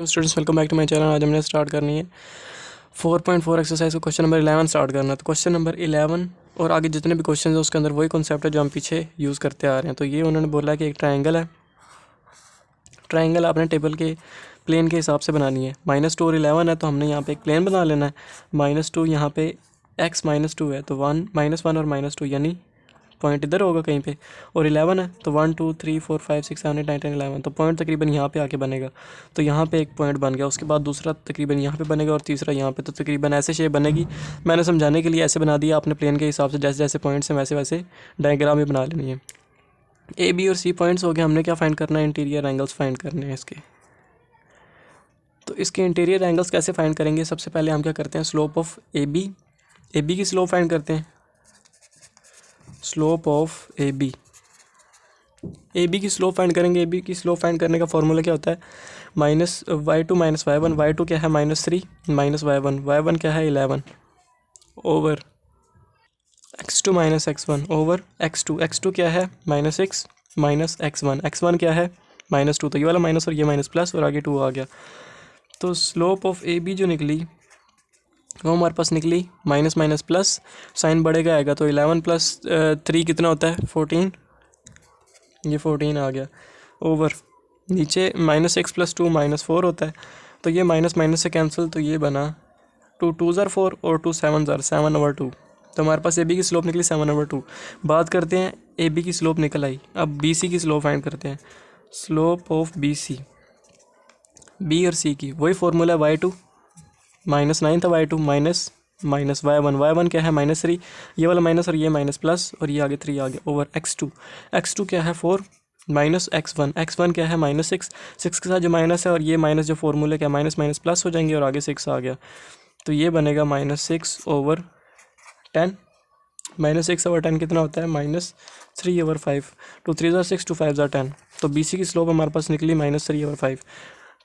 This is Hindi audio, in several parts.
Students welcome back to my channel. आज हमने स्टार्ट करनी है 4.4 एक्सरसाइज को क्वेश्चन नंबर 11 स्टार्ट करना है। तो क्वेश्चन नंबर 11 और आगे जितने भी क्वेश्चन हैं उसके अंदर वही कॉन्सेप्ट है जो हम पीछे यूज़ करते आ रहे हैं। तो ये उन्होंने बोला कि एक ट्रायंगल है, ट्रायंगल आपने टेबल के प्लेन के हिसाब से बनानी है। -2 और 11 है तो हमने यहाँ पे एक प्लेन बना लेना है। -2 यहाँ पे x -2 है तो -1 और -2 यानी पॉइंट इधर होगा कहीं पे, और 11 है तो 1 2 3 4 5 6 7 8 9 10 11 तो पॉइंट तकरीबन यहाँ पे आके बनेगा। तो यहाँ पे एक पॉइंट बन गया, उसके बाद दूसरा तकरीबन यहाँ पे बनेगा और तीसरा यहाँ पे। तो तकरीबन ऐसे शेप बनेगी। मैंने समझाने के लिए ऐसे बना दिया, आपने प्लेन के हिसाब से जैसे जैसे पॉइंट्स हैं वैसे वैसे डायग्राम ही बना लेनी है। ए बी और सी पॉइंट्स हो गए। हमने क्या फाइंड करना है? इंटीरियर एंगल्स फाइंड करने हैं इसके। तो इसके इंटीरियर एंगल्स कैसे फाइंड करेंगे? सबसे पहले हम क्या करते हैं, स्लोप ऑफ ए बी की स्लोप फाइंड करते हैं। स्लोप ऑफ ए बी की स्लोप फाइंड करेंगे। ए बी की स्लोप फाइंड करने का फॉर्मूला क्या होता है? -y2 - y1। y2 क्या है? -3 - y1 क्या है? 11 over x2 - x1 over x2 क्या है? -6 -x1 क्या है? -2। तो ये वाला माइनस और ये माइनस प्लस और आगे 2 आ गया। तो स्लोप ऑफ ए बी जो निकली वो हमारे पास निकली माइनस माइनस प्लस, साइन बढ़ेगा आएगा तो 11 + 3 कितना होता है? 14। ये 14 आ गया ओवर नीचे -6 + 2 -4 होता है। तो ये माइनस माइनस से कैंसिल, तो ये बना 2 2 ज़ार 4 और 2 7 ज़ार 7/2। तो हमारे पास ए बी की स्लोप निकली 7/2। बात करते हैं ए बी की स्लोप निकल आई, अब बी सी की स्लोप फाइंड करते हैं। Slope of B C, B और सी की वही फॉर्मूला है y2 -9 था, y2 माइनस y1 क्या है? -3। ये वाला माइनस और ये माइनस प्लस और ये आगे 3 आ गया ओवर x2 क्या है? 4 -x1 क्या है? -6 के साथ जो माइनस है और ये माइनस जो फॉर्मूले क्या माइनस माइनस प्लस हो जाएंगे और आगे 6 आ गया। तो ये बनेगा -6/10। -6/10 कितना होता है? -3/5। 2 3 ज़ार 6 2 5 ज़ार 10। तो बी सी की स्लोप हमारे पास निकली -3/5।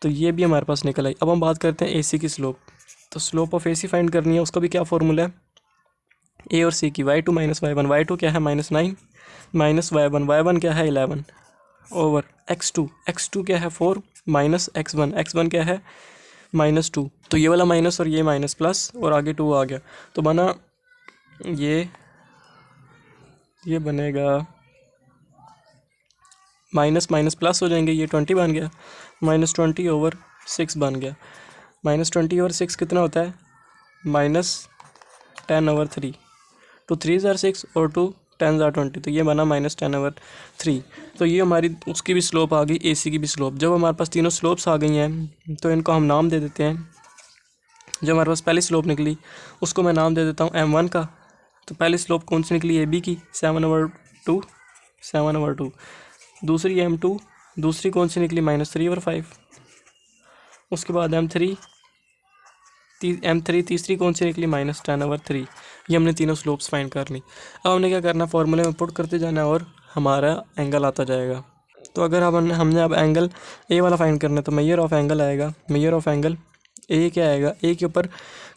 तो ये भी हमारे पास निकल आई। अब हम बात करते हैं ए सी की स्लोप। तो slope of A C find करनी है, उसका भी क्या फॉर्मूला है? ए और सी की y2 - y1। y2 क्या है? -9 -y1 क्या है? 11 ओवर x2 क्या है? 4 -x1 क्या है? -2। तो ये वाला माइनस और ये माइनस प्लस और आगे 2 आ गया। तो बना ये बनेगा माइनस माइनस प्लस हो जाएंगे, ये 20 बन गया। -20/6 बन गया। -20/6 कितना होता है? -10/3। 2 3 ज़ार 6 और 2 10 ज़ार 20। तो ये बना -10/3। तो ये हमारी उसकी भी स्लोप आ गई, AC की भी स्लोप। जब हमारे पास तीनों स्लोप्स आ गई हैं तो इनको हम नाम दे देते हैं। जो हमारे पास पहली स्लोप निकली उसको मैं नाम दे देता हूँ M1 का। तो पहली स्लोप कौन सी निकली? AB की 7/2। दूसरी M2, दूसरी कौन सी निकली? -3/5। उसके बाद M3 तीसरी कौन सी निकली? -10/3। ये हमने तीनों स्लोप्स फाइंड कर ली। अब हमने क्या करना, फॉर्मूले में पुट करते जाना है और हमारा एंगल आता जाएगा। तो अगर अब हमने अब एंगल ए वाला फाइंड करना है तो मेजर ऑफ एंगल आएगा। मेजर ऑफ एंगल ए क्या आएगा? ए के ऊपर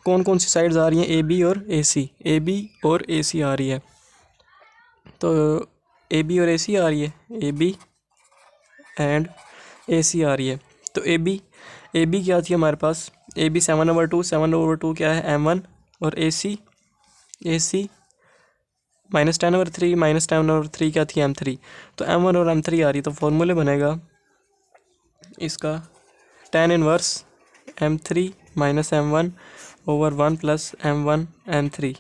कौन कौन सी साइड्स आ रही हैं? ए बी और ए सी। ए बी और ए सी आ रही है, तो ए बी और ए सी आ रही है, ए बी एंड ए सी आ रही है। तो ए बी क्या थी हमारे पास? A B 7/2। 7/2 क्या है? M1 और ए सी -10/3 -10/3 क्या थी? M3। तो M1 और M3 आ रही, तो फॉर्मूले बनेगा इसका tan inverse M3 - M1 over 1 + M1 M3।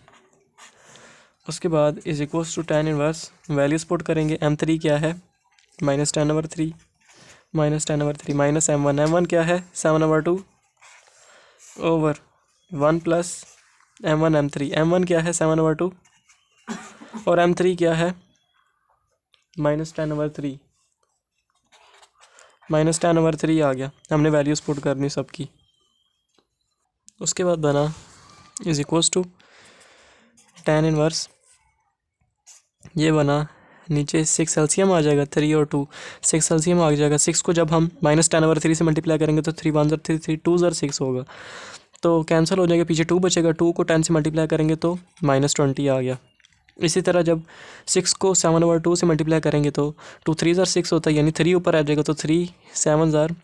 उसके बाद is equals to tan inverse, values put करेंगे। M3 क्या है? -10/3 -M1 क्या है? 7/2 ओवर 1 + M1 M3। M1 क्या है? 7/2 और M3 क्या है? -10/3 -10/3 आ गया। हमने वैल्यूज पुट करनी सबकी। उसके बाद बना is equals to tan inverse, ये बना नीचे 6 एलसीएम आ जाएगा, 3 और 2 6 एलसीएम आ जाएगा। 6 को जब हम -10/3 से मल्टीप्लाई करेंगे तो 3 1 ज़ार 3 3 2 ज़ार 6 होगा, तो कैंसिल हो जाएगा, पीछे 2 बचेगा। 2 को 10 से मल्टीप्लाई करेंगे तो -20 आ गया। इसी तरह जब 6 को 7/2 से मल्टीप्लाई करेंगे तो 2 3 ज़ार 6 होता है, यानी 3 ऊपर आ जाएगा, तो 3 7 ज़ार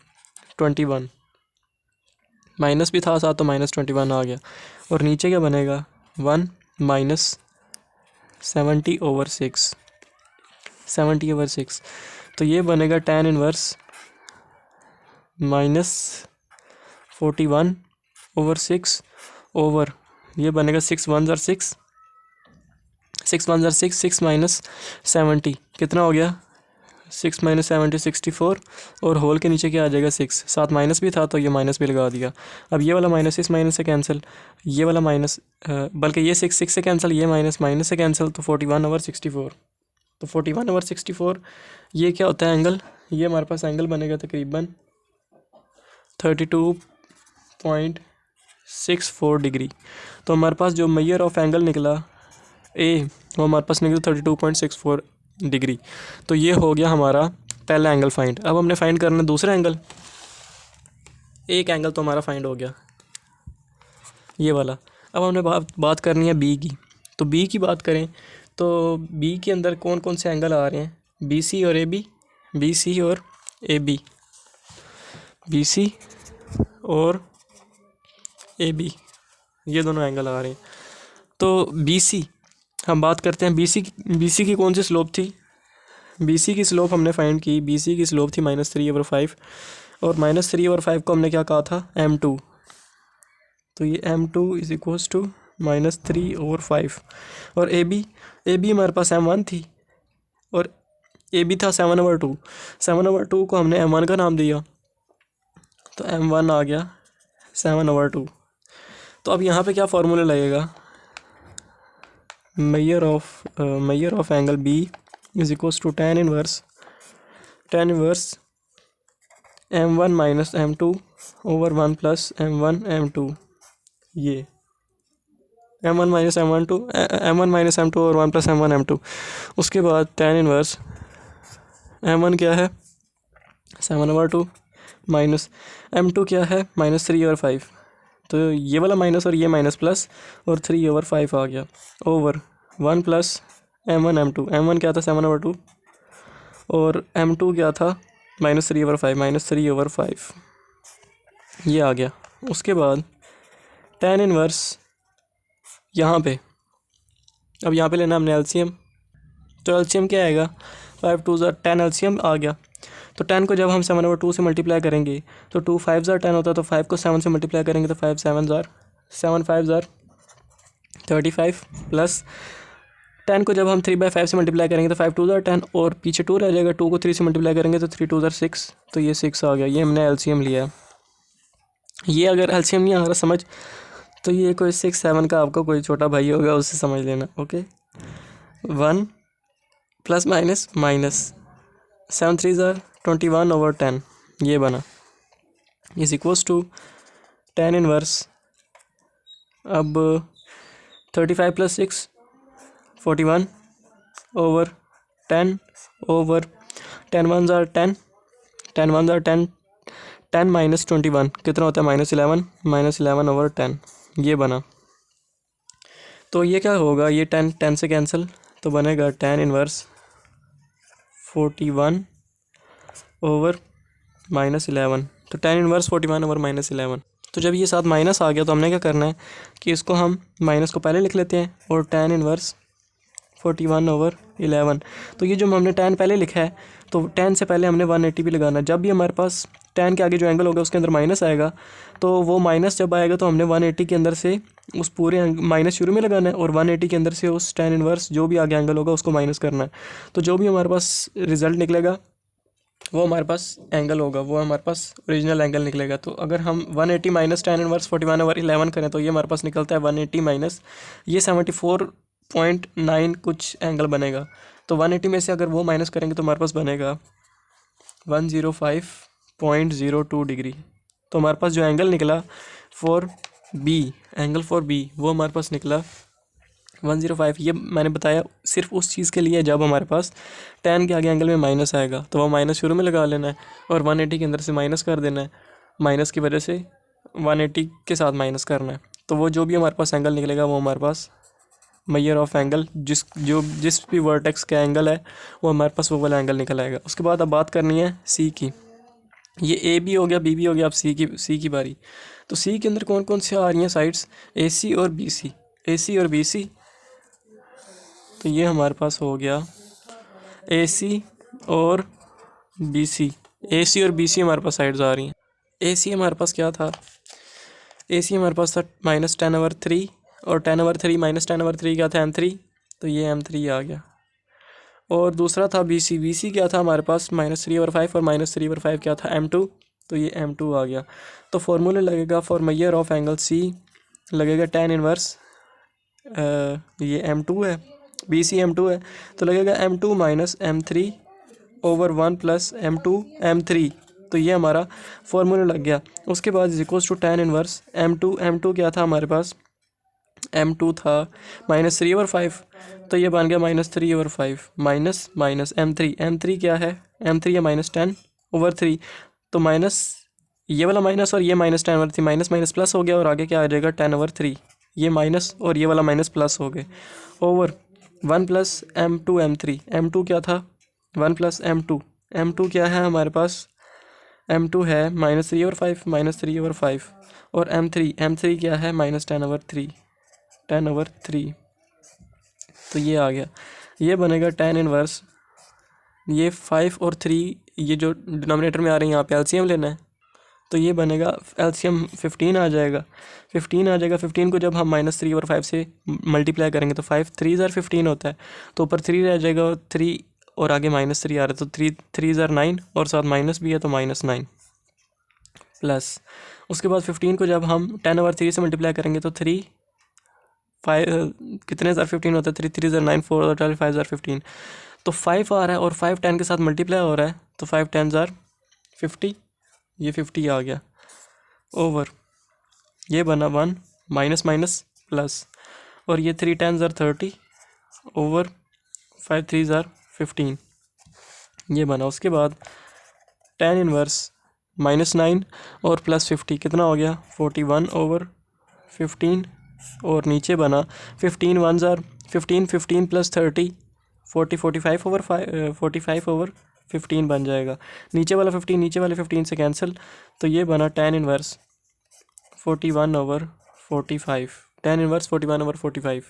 21 माइनस भी था साथ तो -21 आ गया। और नीचे क्या बनेगा 1 माइनस 70/6, 70/6। तो ये बनेगा tan इनवर्स -41/6 ओवर ये बनेगा 6 1 ज़र 6, 6 1 ज़र 6, 6 माइनस 70 कितना हो गया 6 माइनस 70 64 और होल के नीचे क्या आ जाएगा 6, साथ माइनस भी था तो ये माइनस भी लगा दिया। अब ये वाला माइनस इस माइनस से कैंसिल, ये वाला माइनस बल्कि ये 6 से कैंसिल, ये माइनस माइनस से कैंसिल, तो 41/64। तो 41/64 ये क्या होता है एंगल, ये हमारे पास एंगल बनेगा तकरीबन 32.64 डिग्री। तो हमारे पास जो मेजर ऑफ एंगल निकला ए वो हमारे पास निकला 32.64 डिग्री। तो ये हो गया हमारा पहला एंगल फाइंड। अब हमने फाइंड करना है दूसरा एंगल। एक एंगल तो हमारा फाइंड हो गया ये वाला। अब हमने बात करनी है बी की। तो बी की बात करें तो बी के अंदर कौन कौन से एंगल आ रहे हैं, बी सी और ए बी, बी सी और ए बी, बी सी और ए बी, ये दोनों एंगल आ रहे हैं। तो बी सी हम बात करते हैं, बी सी की कौन सी स्लोप थी, बी सी की स्लोप हमने फाइंड की, बी सी की स्लोप थी -3/5 और -3/5 को हमने क्या कहा था m2। तो ये m2 इज इक्वल्स टू -3/5 और ए बी हमारे पास m1 थी और ए बी था 7/2, 7/2 को हमने m1 का नाम दिया तो m1 आ गया 7/2। तो अब यहाँ पे क्या फार्मूला लगेगा, measure of angle B is equals to tan inverse m1 minus m2 over 1 plus m1 m2, ये m1 minus m2 over 1 plus m1 m2। उसके बाद tan इनवर्स m1 क्या है 7/2 माइनस m2 क्या है -3/5। तो ये वाला माइनस और ये माइनस प्लस और 3/5 आ गया over 1 plus m1 m2, m1 क्या था 7/2 और m2 क्या था -3/5 ये आ गया। उसके बाद tan इनवर्स यहाँ पे, अब यहाँ पे लेना हमने एलसीएम। तो एलसीएम क्या आएगा 5 2 ज़र 10 एलसीएम आ गया। तो 10 को जब हम 7/2 से मल्टीप्लाई करेंगे तो 2 5 ज़र 10 होता है, तो 5 को 7 से मल्टीप्लाई करेंगे तो 5 7 ज़र 7 5 ज़र 35 प्लस 10 को जब हम 3/5 से मल्टीप्लाई करेंगे तो 5 2 ज़र 10 और पीछे 2 रह जाएगा, 2 को 3 से मल्टीप्लाई करेंगे तो 3 2 ज़र 6, तो ये 6 आ गया। ये हमने एलसीएम लिया है। ये अगर एलसीएम नहीं आ रहा समझ तो ये कोई 6 7 का आपका कोई छोटा भाई होगा उससे समझ लेना। ओके 1 प्लस माइनस माइनस 7 3 ज़र 21/10 ये बना is equals to tan inverse अब 35 प्लस 6 41 ओवर 10 ओवर 10 1 ज़र 10 10 1 ज़र 10 10 माइनस 21 कितना होता है -11 ओवर 10 ये बना। तो ये क्या होगा, ये 10 से कैंसिल तो बनेगा tan इनवर्स 41 ओवर -11। तो tan इनवर्स 41 ओवर -11। तो जब ये साथ माइनस आ गया तो हमने क्या करना है कि इसको हम माइनस को पहले लिख लेते हैं और tan इनवर्स 41 ओवर 11। तो ये जो हमने tan पहले लिखा है तो tan से पहले हमने 180 भी लगाना। जब भी हमारे पास tan के आगे जो एंगल होगा उसके अंदर माइनस आएगा तो वो माइनस जब आएगा तो हमने 180 के अंदर से उस पूरे माइनस शुरू में लगाना है और 180 के अंदर से उस tan इनवर्स जो भी आगे एंगल होगा उसको माइनस करना है। तो जो भी हमारे पास रिज़ल्ट निकलेगा वो हमारे पास एंगल होगा, वो हमारे पास ओरिजिनल एंगल निकलेगा। तो अगर हम 180 माइनस tan इनवर्स 41 ओवर 11 करें तो ये हमारे पास निकलता है 180 माइनस ये 74.9 कुछ एंगल बनेगा। तो 180 में से अगर वो माइनस करेंगे तो हमारे पास बनेगा 105.02 डिग्री। तो हमारे पास जो एंगल निकला for B, angle for B वो हमारे पास निकला 105। ये मैंने बताया सिर्फ उस चीज़ के लिए जब हमारे पास tan के आगे एंगल में माइनस आएगा तो वो माइनस शुरू में लगा लेना है और 180 के अंदर से माइनस कर देना है, माइनस की वजह से 180 के साथ माइनस करना है। तो वो जो भी हमारे पास एंगल निकलेगा वो हमारे पास मेजर ऑफ एंगल जिस भी वर्टेक्स का एंगल है वो हमारे पास वो वाला एंगल निकल आएगा। उसके बाद अब बात करनी है सी की। ये ए बी हो गया, बी बी हो गया, अब सी की बारी। तो सी के अंदर कौन कौन सी आ रही हैं साइड्स, ए सी और बी सी, ए सी और बी सी। तो ये हमारे पास हो गया ए सी और बी सी, ए सी और बी सी हमारे पास साइड्स आ रही हैं। ए सी हमारे पास क्या था, ए सी हमारे पास था -10/3, और 10/3 -10/3 क्या था, M3, तो ये M3 आ गया। और दूसरा था बी सी, बी सी क्या था हमारे पास -3/5, और -3/5 क्या था, M2, तो ये M2 आ गया। तो फॉर्मूला लगेगा for measure of angle C, लगेगा tan इनवर्स, ये M2 है, बी सी M2 है, तो लगेगा M2 - M3/1 + M2 M3, तो ये हमारा फॉर्मूला लग गया। उसके बाद equals to tan inverse M2 क्या था हमारे पास, M2 था -3/5, तो ये बन गया -3/5 माइनस माइनस M3 क्या है, M3 है -10/3, तो माइनस ये वाला माइनस और ये -10/3, माइनस माइनस प्लस हो गया, और आगे क्या आ जाएगा 10/3, ये माइनस और ये वाला माइनस प्लस हो गए, ओवर 1 + M2 M2 क्या था 1 + M2 क्या है हमारे पास, M2 है -3/5 और M3 क्या है -10/3, तो ये आ गया। ये बनेगा tan इनवर्स, ये 5 और 3 ये जो डिनोमिनेटर में आ रही है यहाँ पे एलसीएम लेना है, तो ये बनेगा एलसीएम 15 आ जाएगा, 15 को जब हम -3/5 से मल्टीप्लाई करेंगे तो 5 3 ज़ार 15 होता है, तो ऊपर 3 रह जाएगा, और 3 और आगे -3 आ रहा है, तो 3 ज़ार 9, और साथ माइनस भी है तो -9 प्लस। उसके बाद 15 को जब हम 10/3 से मल्टीप्लाई करेंगे तो 3 5 कितने ज़ार 15 होता है, 3 3 ज़ार 9, 4 और 12 5 ज़ार 15, तो 5 आ रहा है, और 5 10 के साथ मल्टीप्लाई हो रहा है, तो 5 10 ज़ार 50, ये 50 आ गया, ओवर ये बना 1 माइनस माइनस प्लस, और ये 3 10 ज़ार 30, ओवर 5 3 ज़ार 15, ये बना। उसके बाद tan इनवर्स -9 और +50 कितना हो गया 41/15, और नीचे बना 15 1 ज़ार 15 15 + 30 40 45/15 बन जाएगा, नीचे वाला 15 नीचे वाले 15 से कैंसिल, तो ये बना tan इनवर्स 41/45, tan इनवर्स 41/45।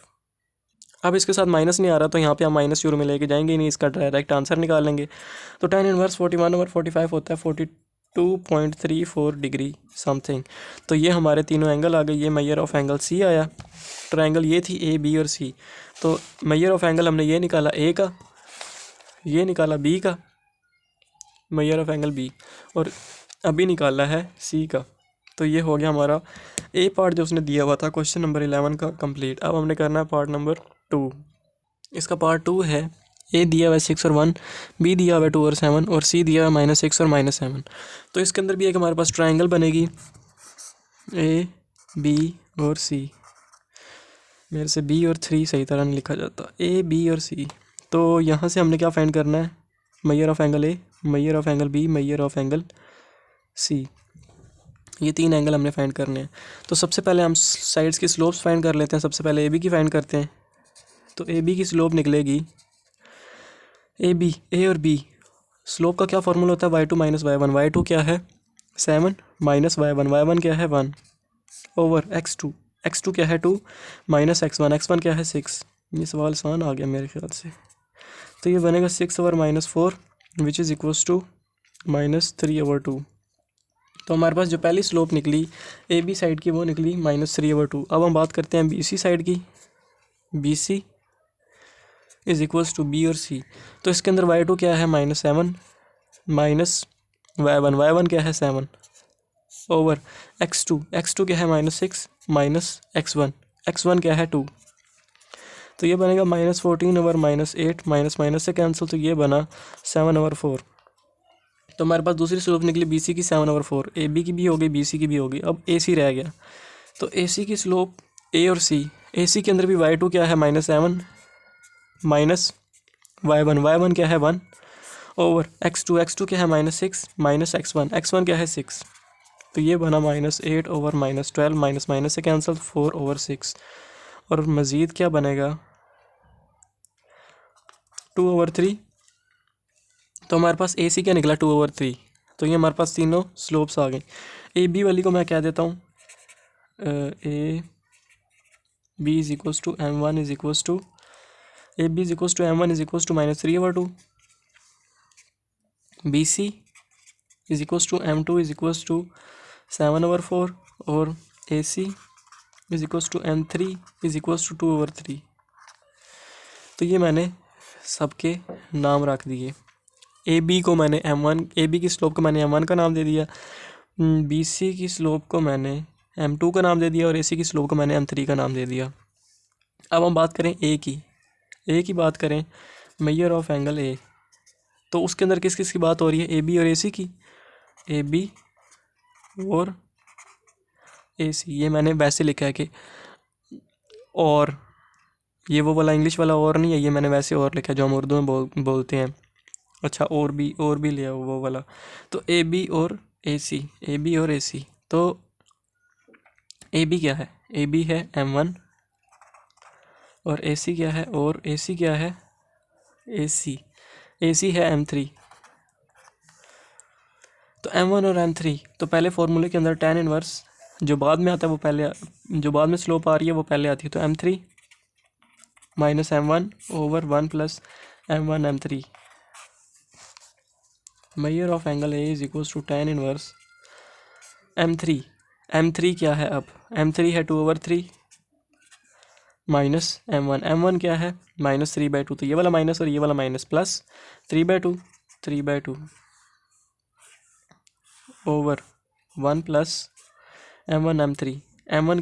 अब इसके साथ माइनस नहीं आ रहा, तो यहाँ पे हम माइनस शुरू में लेके जाएंगे ही नहीं, इसका डायरेक्ट आंसर निकाल लेंगे। तो tan इनवर्स 41/45 होता है 42.34 डिग्री समथिंग। तो ये हमारे तीनों एंगल आ गए। ये मेजर ऑफ एंगल सी आया, ट्रायंगल ये थी ए बी और सी। तो मेजर ऑफ एंगल हमने ये निकाला ए का, ये निकाला बी का, मेजर ऑफ एंगल बी, और अभी निकाला है सी का। तो ये हो गया हमारा ए पार्ट जो उसने दिया हुआ था क्वेश्चन नंबर 11 का कंप्लीट। अब हमने करना है पार्ट नंबर 2। इसका पार्ट 2 है, ए दिया हुआ है 6 और 1, बी दिया हुआ है 2 और 7, और सी दिया हुआ है -6 और -7। तो इसके अंदर भी एक हमारे पास ट्रायंगल बनेगी ए बी और सी। मेरे से बी और 3 सही तरह नहीं लिखा जाता, ए बी और सी। तो यहाँ से हमने क्या फाइंड करना है, measure of angle A, measure of angle B, measure of angle C. ये 3 एंगल हमने फाइंड करने हैं। तो सबसे पहले हम साइड्स की स्लोप्स फाइंड कर लेते हैं। सबसे पहले ए बी की फाइंड करते हैं। तो ए बी की स्लोप निकलेगी ए बी, ए और बी, स्लोप का क्या फॉर्मूला होता है y2 - y1। y2 क्या है 7 माइनस y1 क्या है 1, ओवर x2 क्या है 2 माइनस x1 क्या है 6। ये सवाल आसान आ गया मेरे ख्याल से। तो ये बनेगा 6/-4 विच इज़ इक्वल्स टू -3/2। तो हमारे पास जो पहली स्लोप निकली ए बी साइड की वो निकली -3/2। अब हम बात करते हैं बी सी साइड की, B C is equals to B और सी। तो इसके अंदर y2 क्या है -7 माइनस y1 क्या है 7, ओवर x2 क्या है -6 माइनस x1 क्या है 2। तो ये बनेगा -14/-8, माइनस माइनस से कैंसिल, तो ये बना 7/4। तो हमारे पास दूसरी स्लोप निकली बी सी की 7/4। ए बी की भी हो गई, बी सी की भी हो गई, अब ए सी रह गया। तो ए सी की स्लोप ए और सी, ए सी के अंदर भी y2 क्या है -7 माइनस y1 क्या है 1, ओवर x2 क्या है -6 माइनस x1 क्या है 6। तो ये बना -8/-12, माइनस माइनस से कैंसिल, 4/6। और मज़ीद क्या बनेगा 2/3। तो हमारे पास ए सी क्या निकला 2/3। तो ये हमारे पास तीनों स्लोप्स आ गई। ए बी वाली को मैं कह देता हूँ A B is equals to M one is equals to A B is equals to M one is equals to -3/2, B C is equals to M two is equals to 7/4 और A C is equals to M three is equals to 2/3। तो ये मैंने सबके नाम रख दिए। ए बी को मैंने m1, ए बी की स्लोप को मैंने m1 का नाम दे दिया, बी सी की स्लोप को मैंने m2 का नाम दे दिया और ए सी की स्लोप को मैंने m3 का नाम दे दिया। अब हम बात करें ए की बात करें, मेजर ऑफ एंगल ए, तो उसके अंदर किस किस की बात हो रही है, ए बी और ए सी की, ए बी और ए सी। ये मैंने वैसे लिखा है कि और, ये वो वाला इंग्लिश वाला और नहीं है, ये मैंने वैसे और लिखा है जो हम उर्दू में बोलते हैं। अच्छा, और भी लिया वो वाला। तो ए बी और ए सी, ए बी और ए सी। तो ए बी क्या है, ए बी है m1 और ए सी क्या है, और ए सी क्या है, ए सी है m3। तो m1 और m3, तो पहले फॉर्मूले के अंदर tan इनवर्स जो बाद में आता है वो पहले, जो बाद में स्लोप आ रही है वो पहले आती है। तो m3 minus m1 over 1 plus m1 m3, measure of angle A is equals to tan inverse m3 क्या है, अब m3 है 2/3 माइनस m1 क्या है -3/2। तो ये वाला माइनस और ये वाला minus, plus 3/2 over 1 plus m1 m3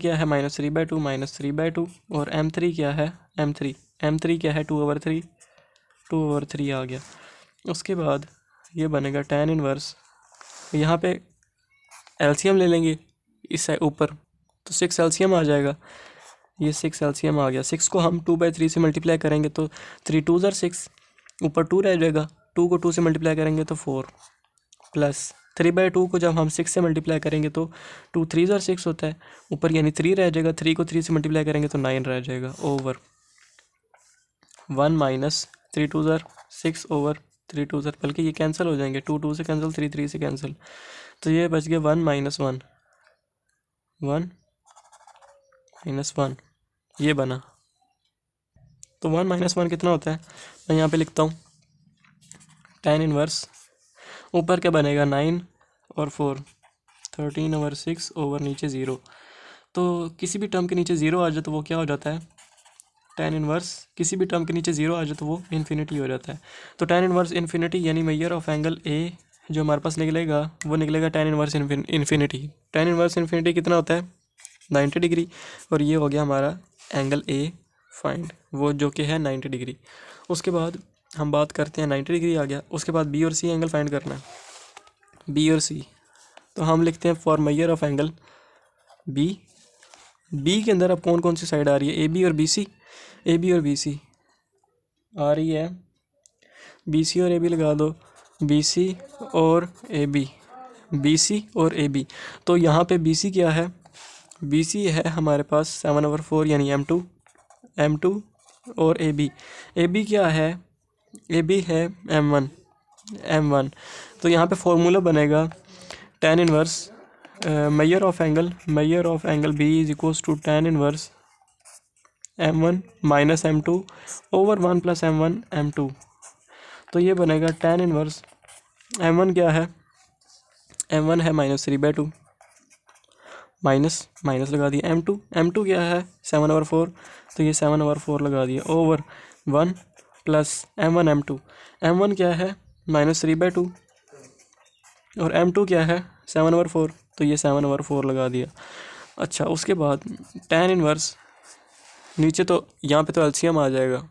क्या है -3/2 और m3 क्या है, m3 क्या है 2/3 आ गया। उसके बाद ये बनेगा tan इनवर्स, यहाँ पे एलसीएम ले लेंगे इस ऊपर, तो 6 एलसीएम आ जाएगा, ये 6 एलसीएम आ गया। 6 को हम 2/3 से मल्टीप्लाई करेंगे तो 3 2 6, ऊपर 2 रह जाएगा, 2 को 2 से मल्टीप्लाई करेंगे तो 4, प्लस 3/2 को जब हम 6 से मल्टीप्लाई करेंगे तो 2 3 6 होता है, ऊपर यानी 3 रह जाएगा, 3 को 3 से मल्टीप्लाई करेंगे तो 9 रह जाएगा, ओवर 1 माइनस 3 2 6 ओवर 3 2, बल्कि ये कैंसिल हो जाएंगे, 2 2 से कैंसिल, 3 3 से कैंसिल, तो ये बच गया 1 - 1 ये बना। तो 1 - 1 कितना होता है, मैं यहाँ पे लिखता हूँ tan इनवर्स, ऊपर क्या बनेगा 9 और 4 13/6 ओवर नीचे 0। तो किसी भी टर्म के नीचे 0 आ जाए तो वो क्या हो जाता है, tan इनवर्स किसी भी टर्म के नीचे 0 आ जाए तो वो इन्फिनिटी हो जाता है। तो tan इनवर्स इन्फिनिटी यानी मेजर ऑफ एंगल ए जो हमारे पास निकलेगा वो निकलेगा tan inverse infinity. tan inverse infinity कितना होता है 90 डिग्री, और ये हो गया हमारा एंगल ए फाइंड, वो जो कि है 90 डिग्री। उसके बाद हम बात करते हैं 90 डिग्री आ गया, उसके बाद बी और सी एंगल फाइंड करना है, बी और सी। तो हम लिखते हैं for measure of angle B के अंदर अब कौन कौन सी साइड आ रही है, ए बी और बी सी, ए बी और बी सी आ रही है, बी सी और ए बी लगा दो, बी सी और ए बी, बी सी और ए बी। तो यहाँ पे बी सी क्या है, बी सी है हमारे पास 7/4 यानी m2 और ए बी क्या है, ए बी है m1। तो यहाँ पे फॉर्मूला बनेगा tan inverse measure of angle B is equals to tan inverse m1 minus m2 over 1 plus m1 m2। तो ये बनेगा tan इनवर्स m1 क्या है, m1 है -3/2 माइनस लगा दिया, m2 क्या है 7/4, तो ये 7/4 लगा दिया, ओवर 1 प्लस m1 m1 क्या है -3/2 और m2 क्या है 7/4, तो ये 7/4 लगा दिया। अच्छा, उसके बाद tan इनवर्स नीचे, तो यहाँ पे तो एलसीएम आ जाएगा,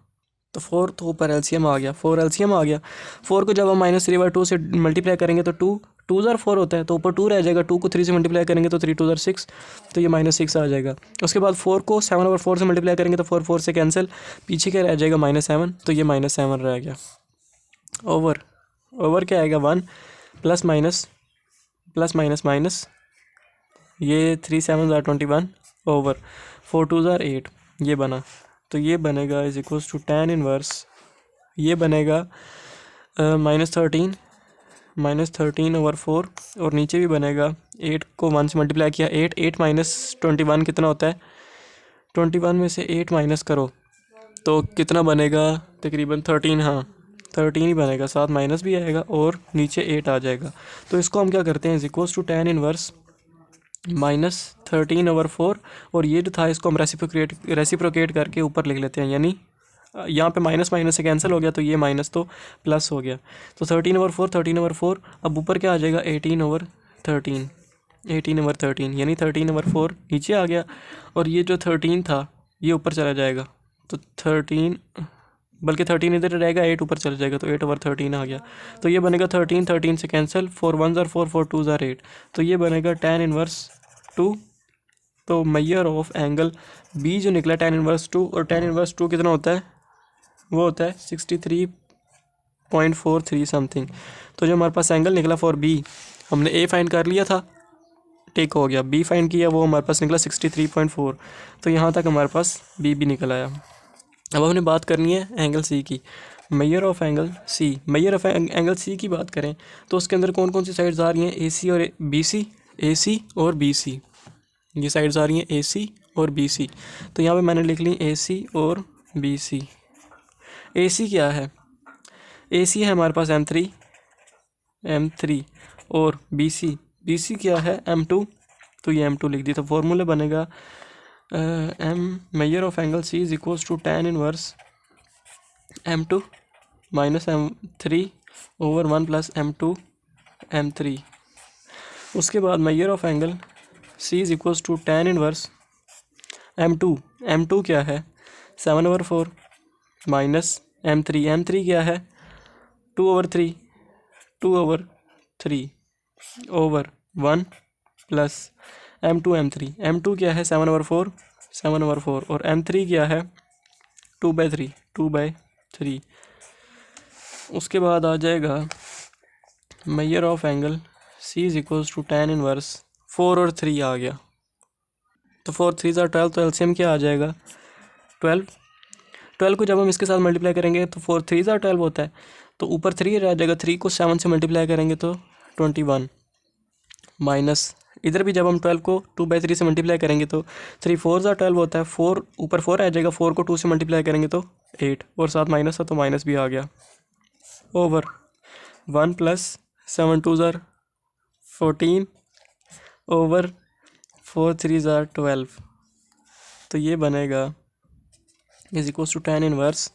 तो 4 तो ऊपर एलसीएम आ गया, 4 एलसीएम आ गया। 4 को जब हम -3/2 से मल्टीप्लाई करेंगे तो 2 2 4 होता है, तो ऊपर 2 रह जाएगा, 2 को 3 से मल्टीप्लाई करेंगे तो 3 2 6, तो ये -6 आ जाएगा। उसके बाद 4 को 7/4 से मल्टीप्लाई करेंगे तो 4 4 से कैंसिल, पीछे क्या रह जाएगा -7, तो ये -7 रह गया, ओवर क्या आएगा 1 प्लस माइनस ये 3 7 21 ओवर 4 2 8 ये बना। तो ये बनेगा is equals to tan inverse, ये बनेगा -13 -13/4 और नीचे भी बनेगा 8 को 1 से मल्टीप्लाई किया 8 माइनस 21 कितना होता है 21 में से 8 माइनस करो तो कितना बनेगा तकरीबन 13 हाँ 13 ही बनेगा साथ माइनस भी आएगा और नीचे 8 आ जाएगा। तो इसको हम क्या करते हैं इक्वल्स टू tan इनवर्स -13/4 और ये जो था इसको हम रेसिप्रोकेट करके ऊपर लिख लेते हैं यानी यहाँ पे माइनस माइनस से कैंसिल हो गया तो ये माइनस तो प्लस हो गया तो 13/4 अब ऊपर क्या आ जाएगा 18/13 यानी 13/4 नीचे आ गया और ये जो 13 था ये ऊपर चला जाएगा तो 13 बल्कि 13 इधर रहेगा 8 ऊपर चला जाएगा तो 8/13 आ गया तो ये बनेगा 13 से कैंसिल 4 1 ज़ार 4 4 2 ज़ार 8 तो ये बनेगा tan इनवर्स 2। तो मेजर ऑफ एंगल बी जो निकला tan इनवर्स 2 और tan इनवर्स 2 कितना होता है वो होता है 63.43 समथिंग। तो जो हमारे पास एंगल निकला फॉर बी हमने ए फाइंड कर लिया था टिक हो गया बी फाइंड किया वो हमारे पास निकला 63.4 तो यहाँ तक हमारे पास बी भी निकल आया। अब हमने बात करनी है एंगल सी की मेजर ऑफ एंगल सी की बात करें तो उसके अंदर कौन कौन सी साइड्स आ रही हैं ए सी और बी सी ये साइड्स आ रही हैं ए सी और बी सी तो यहाँ पे मैंने लिख ली ए सी और बी सी। ए सी क्या है ए सी है हमारे पास M3 और बी सी क्या है M2 तो ये M2 लिख दी तो फॉर्मूला बनेगा measure of angle C is equals to tan inverse M2 minus M3/1 plus M3 उसके बाद measure of angle C is equals to tan inverse M2 क्या है 7/4 माइनस M3 क्या है 2/3 ओवर 1 प्लस M2 क्या है 7/4 और M3 क्या है 2/3 उसके बाद आ जाएगा measure of angle C is equals to tan inverse 4 और 3 आ गया तो 4 3 ज़ार 12 तो एलसीएम क्या आ जाएगा 12 को जब हम इसके साथ मल्टीप्लाई करेंगे तो 4 3 ज़ार 12 होता है तो ऊपर 3 रह जाएगा 3 को 7 से मल्टीप्लाई करेंगे तो 21 माइनस इधर भी जब हम 12 को 2/3 से मल्टीप्लाई करेंगे तो 3 4 ज़ार 12 होता है 4 ऊपर 4 आ जाएगा 4 को 2 से मल्टीप्लाई करेंगे तो 8 और साथ माइनस था तो माइनस भी आ गया ओवर 1 प्लस 7 2 ज़ार 14 ओवर 4 3 ज़ार 12 तो ये बनेगा is equals to tan inverse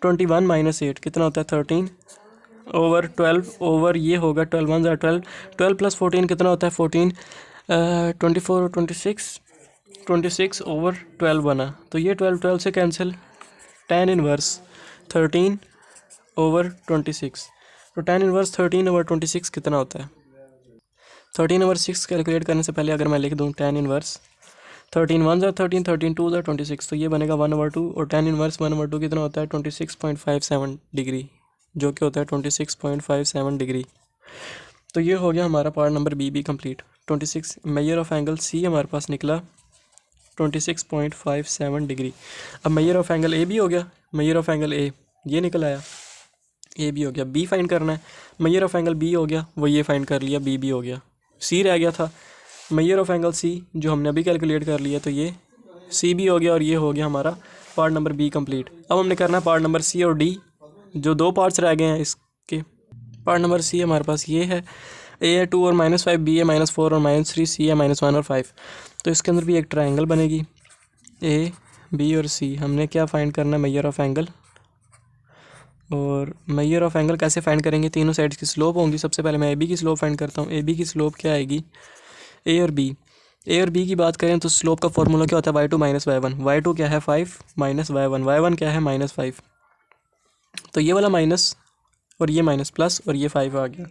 21 minus 8 कितना होता है 13 ओवर 12 ओवर ये होगा 12 1 ज़ार 12 प्लस 14 कितना होता है 14 24 26 ओवर 12 बना तो ये 12 से कैंसिल tan इनवर्स 13 ओवर 26 तो tan इनवर्स 13 ओवर 26 कितना होता है 13 ओवर 6 कैलकुलेट करने से पहले अगर मैं लिख दूँ tan इनवर्स 13 1 ज़ार 13 13 2 ज़ार 26 तो ये बनेगा 1/2 और tan इनवर्स 1/2 कितना होता है 26.57 डिग्री जो कि होता है 26.57 डिग्री। तो ये हो गया हमारा part number B complete 26 measure of angle C हमारे पास निकला 26.57 डिग्री। अब मेजर ऑफ एंगल ए भी हो गया मेजर ऑफ एंगल ए ये निकल आया ए भी हो गया बी फाइंड करना है मेजर ऑफ एंगल बी हो गया वो ये फाइंड कर लिया बी हो गया सी रह गया था मेजर ऑफ एंगल सी जो हमने अभी कैलकुलेट कर लिया तो ये सी भी हो गया और ये हो गया हमारा पार्ट नंबर बी कंप्लीट। अब हमने करना है पार्ट नंबर सी और डी जो 2 पार्ट्स रह गए हैं इसके। पार्ट नंबर सी हमारे पास ये है ए है 2 और -5 बी है -4 और -3 सी है -1 और 5 तो इसके अंदर भी एक ट्रायंगल बनेगी ए बी और सी। हमने क्या फाइंड करना है मेजर ऑफ एंगल और मेजर ऑफ एंगल कैसे फाइंड करेंगे तीनों साइड्स की स्लोप होंगी। सबसे पहले मैं ए बी की स्लोप फाइंड करता हूँ ए बी की स्लोप क्या आएगी ए और बी की बात करें तो स्लोप का फॉर्मूला क्या होता है y2 - y1 y2 क्या है 5 माइनस y1 क्या है -5 तो ये वाला माइनस और ये माइनस प्लस और ये 5 आ गया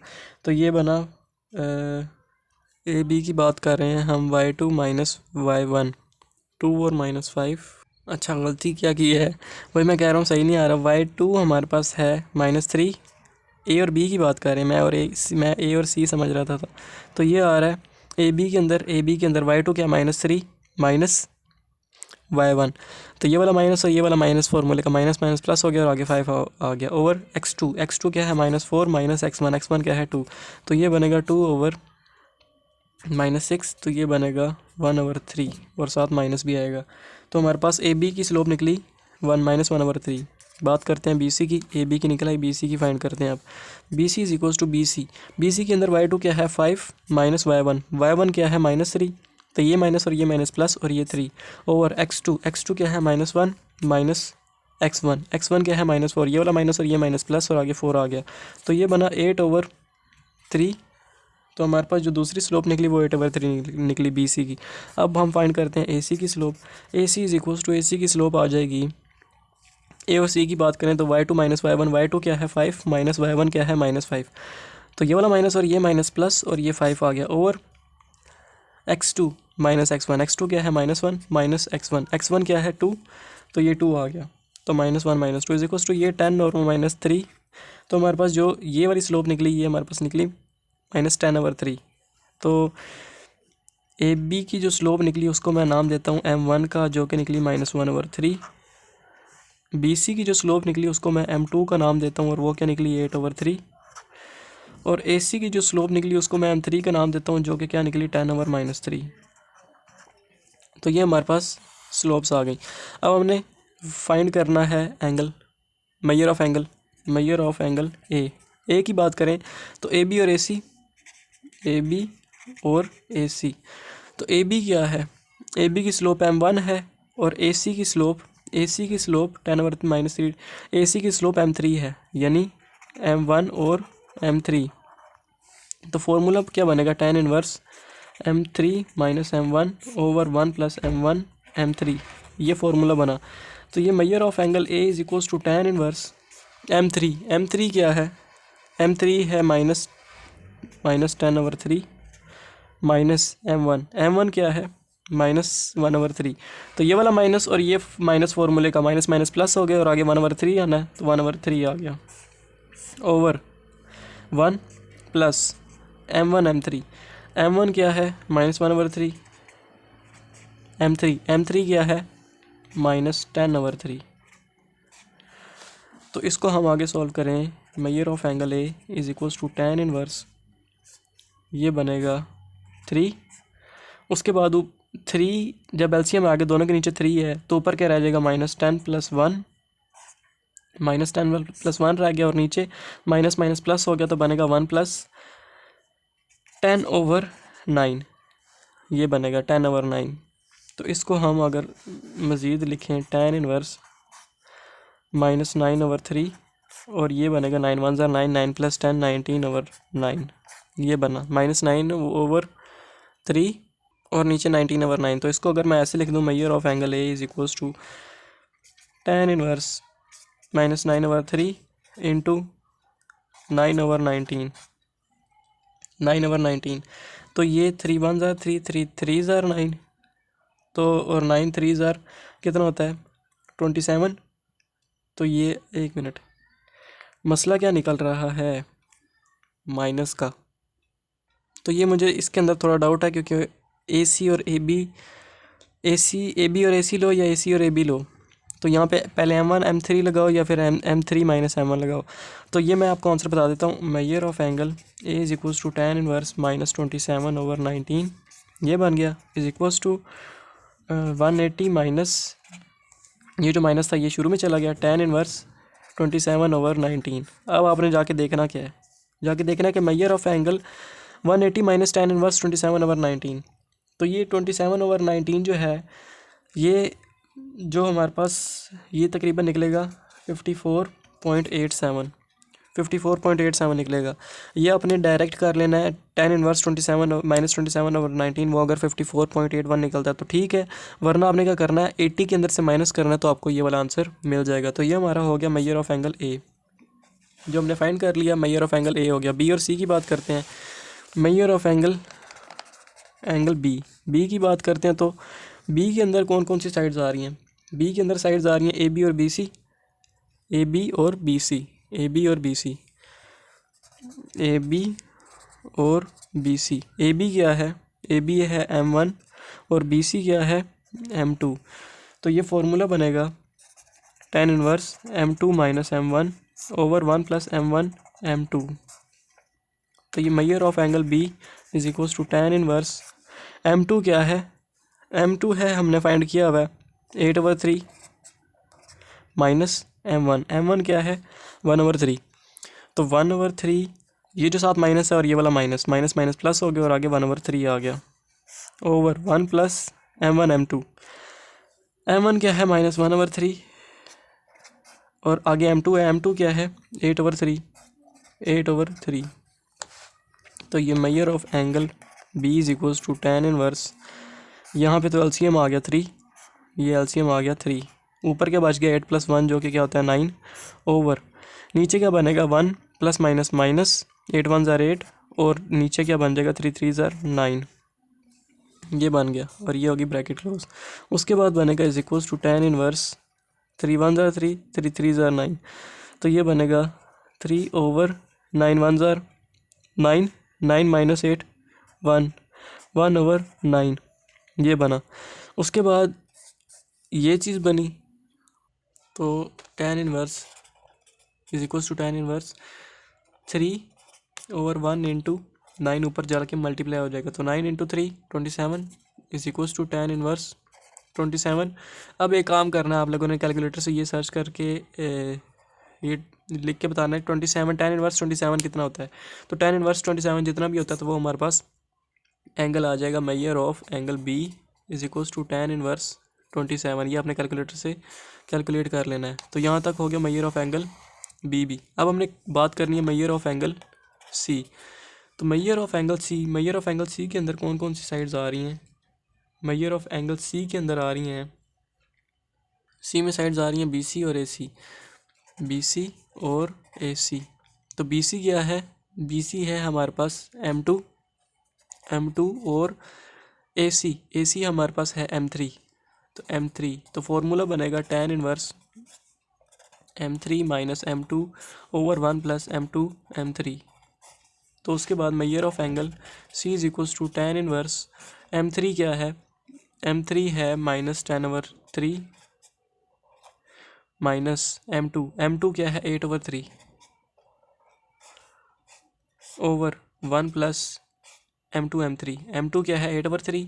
तो ये बना ए बी की बात कर रहे हैं हम y2 - y1 2 और -5 अच्छा गलती क्या की है वही मैं कह रहा हूँ सही नहीं आ रहा y2 हमारे पास है -3 ए और बी की बात कर रहे हैं मैं ए और सी समझ रहा था तो ये आ रहा है ए बी के अंदर y2 क्या -3 माइनस y1। तो ये वाला माइनस और ये वाला माइनस फॉर्मूले का माइनस माइनस प्लस हो गया और आगे 5 आ गया ओवर x2 क्या है -4 माइनस x1 क्या है 2। तो ये बनेगा 2 ओवर -6। तो ये बनेगा 1/3 और साथ माइनस भी आएगा। तो हमारे पास ए बी की स्लोप निकली 1 - 1/3। बात करते हैं बी सी की। ए बी की निकला है, बी सी की फाइंड करते हैं अब। B C is equals to B C. B C के अंदर y2 क्या है 5 माइनस y1 क्या है -3। तो ये माइनस और ये माइनस प्लस और ये 3 ओवर x2 क्या है -1 माइनस x1 क्या है -4। ये वाला माइनस और ये माइनस प्लस और आगे 4 आ गया। तो ये बना 8/3। तो हमारे पास जो दूसरी स्लोप निकली वो 8/3 निकली बी सी की। अब हम फाइंड करते हैं ए सी की slope. A C is equals to A C की स्लोप आ जाएगी, ए और सी की बात करें तो y2 माइनस y1। y2 क्या है 5 माइनस y1 क्या है -5। तो ये वाला माइनस और ये माइनस प्लस और ये 5 आ गया ओवर x2 माइनस x1 क्या है -1 माइनस x1 क्या है 2। तो ये 2 आ गया। तो -1 - 2 इज इक्वल्स टू ये 10 और -3। तो हमारे पास जो ये वाली स्लोप निकली ये हमारे पास निकली -10/3। तो ए बी की जो स्लोप निकली उसको मैं नाम देता हूँ m1 का, जो कि निकली -1/3। बी सी की जो स्लोप निकली उसको मैं m2 का नाम देता हूँ और वो क्या निकली 8/3। और ए सी की जो स्लोप निकली उसको मैं m3 का नाम देता हूँ, जो कि क्या निकली 10/3। तो ये हमारे पास स्लोप्स आ गई। अब हमने फाइंड करना है एंगल, मेजर ऑफ एंगल ए की बात करें तो ए बी और ए सी। तो ए बी क्या है, ए बी की स्लोप m1 है और ए सी की स्लोप 10/3। ए सी की स्लोप m3 है, यानी m1 और m3। तो फॉर्मूला क्या बनेगा tan inverse m3 - m1 over 1 + m1 m3। ये फॉर्मूला बना। तो ये measure of angle A is equals to tan inverse m3 क्या है, m3 है -10/3 माइनस m1 क्या है -1/3। तो ये वाला माइनस और ये माइनस फॉर्मूले का माइनस माइनस प्लस हो गया और आगे 1/3 आना है, तो 1/3 आ गया ओवर 1 + m1 m1 क्या है -1/3। m3 क्या है -10/3। तो इसको हम आगे सॉल्व करें। Measure of angle A is equals to tan inverse, ये बनेगा 3। उसके बाद 3 जब एलसीएम आगे दोनों के नीचे 3 है तो ऊपर क्या रह जाएगा -10 + 1 -10 + 1 रह गया और नीचे माइनस माइनस प्लस हो गया तो बनेगा 1 + 10/9। ये बनेगा 10/9। तो इसको हम अगर मज़ीद लिखें tan इनवर्स -9/3 और ये बनेगा 9 × 1 = 9 9 + 10 19/9। ये बना -9/3 और नीचे 19/9। तो इसको अगर मैं ऐसे लिख दूँ measure of angle A is equals to tan inverse -9/3 into 9/19 9/19। तो ये 3 × 1 = 3 3 3 = 9। तो और 9 3 = कितना होता है 27। तो ये 1 मिनट, मसला क्या निकल रहा है माइनस का। तो ये मुझे इसके अंदर थोड़ा डाउट है क्योंकि ए सी और ए बी और ए सी लो या ए सी और ए बी लो, तो यहाँ पे पहले m1 m3 लगाओ या फिर m3 - m1 लगाओ। तो ये मैं आपको आंसर बता देता हूँ। Measure of angle A is equals to tan inverse -27/19 ये बन गया इज इक्वल्स टू 180 माइनस ये जो माइनस था ये शुरू में चला गया tan इनवर्स 27/19। अब आपने जाके देखना क्या है, जाके देखना है कि major of angle 180 minus tan inverse 27/19। तो ये 27/19 जो है ये जो हमारे पास ये तकरीबन निकलेगा 54.87 निकलेगा। ये आपने डायरेक्ट कर लेना है tan इनवर्स 27 - वो अगर 54.81 निकलता है तो ठीक है, वरना आपने क्या करना है 80 के अंदर से माइनस करना है तो आपको ये वाला आंसर मिल जाएगा। तो ये हमारा हो गया मेजर ऑफ एंगल ए, जो हमने फाइंड कर लिया मेजर ऑफ एंगल ए हो गया। बी और सी की बात करते हैं। मेजर ऑफ एंगल बी की बात करते हैं तो बी के अंदर कौन कौन सी साइड्स आ रही हैं। बी के अंदर साइड्स आ रही हैं ए बी और बी सी। ए बी और बी सी ए बी क्या है, ए बी है m1 और बी सी क्या है m2। तो ये फॉर्मूला बनेगा tan inverse m2 minus m1 over 1 plus m1 m2। तो ये measure of angle B is equals to tan inverse m2 क्या है, m2 है हमने फाइंड किया हुआ है 8/3 माइनस m1 क्या है 1/3। तो 1/3 ये जो साथ माइनस है और ये वाला माइनस माइनस माइनस प्लस हो गया और आगे 1/3 आ गया ओवर 1 प्लस m1 m1 क्या है माइनस 1/3 और आगे m2 है, m2 क्या है 8/3। तो ये measure of angle B is equals to tan inverse, यहाँ पे तो LCM आ गया 3, ये LCM आ गया 3, ऊपर क्या बच गया 8 + 1 जो कि क्या होता है 9 ओवर नीचे क्या बनेगा 1 प्लस माइनस माइनस 8 1 ज़ार 8 और नीचे क्या बन जाएगा 3 3 ज़ार 9, ये बन गया और ये होगी ब्रैकेट क्लोज। उसके बाद बनेगा is equals to tan inverse 3 1 ज़ार 3 3 3 ज़ार 9, तो ये बनेगा 3 ओवर 9 1 ज़ार 9 9 माइनस 8 1 1 ओवर 9, ये बना। उसके बाद ये चीज़ बनी तो tan inverse is equals to tan inverse 3 over 1 into 9 ऊपर जाके मल्टीप्लाई हो जाएगा, तो 9 × 3 27 is equals to tan inverse 27। अब एक काम करना है आप लोगों ने कैलकुलेटर से ये सर्च करके ये लिख के बताना है 27 tan इनवर्स 27 कितना होता है। तो tan इनवर्स 27 जितना भी होता है तो वो हमारे पास एंगल आ जाएगा measure of angle B is equals to tan inverse 27। ये अपने कैलकुलेटर से कैलकुलेट कर लेना है। तो यहाँ तक हो गया मेजर ऑफ एंगल BB। अब हमने बात करनी है मेजर ऑफ एंगल C। तो मेजर ऑफ एंगल C के अंदर कौन कौन सी साइड्स आ रही हैं, मेजर ऑफ एंगल C के अंदर आ रही हैं, C में साइड्स आ रही हैं BC और AC, BC और AC। तो BC क्या है, BC है हमारे पास M2 और AC हमारे पास है M3। तो M3 तो फॉर्मूला बनेगा tan inverse M3 minus M2 over 1 plus M2 M3। तो उसके बाद measure of angle C is equals to tan inverse M3 क्या है, M3 है माइनस tan/3 माइनस M2 क्या है 8/3 ओवर 1 प्लस M2 M3 क्या है 8/3